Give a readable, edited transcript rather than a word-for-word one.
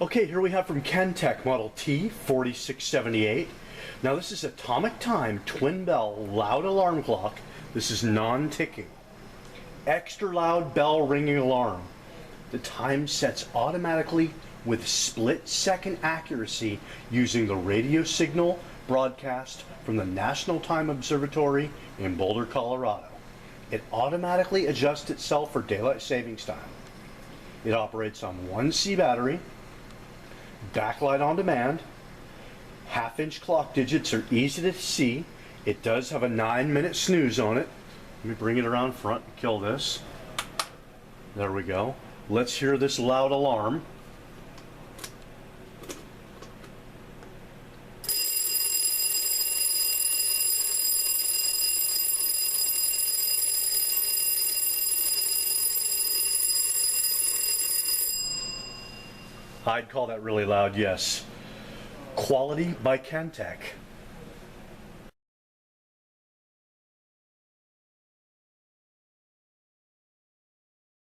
Okay, here we have from Kentech model T-4678. Now this is atomic time twin bell loud alarm clock. This is non-ticking. Extra loud bell ringing alarm. The time sets automatically with split-second accuracy using the radio signal broadcast from the National Time Observatory in Boulder, Colorado. It automatically adjusts itself for daylight savings time. It operates on 1C battery, backlight on demand, half-inch clock digits are easy to see. It does have a 9-minute snooze on it. Let me bring it around front and kill this. There we go. Let's hear this loud alarm. I'd call that really loud, yes. Quality by Kentech.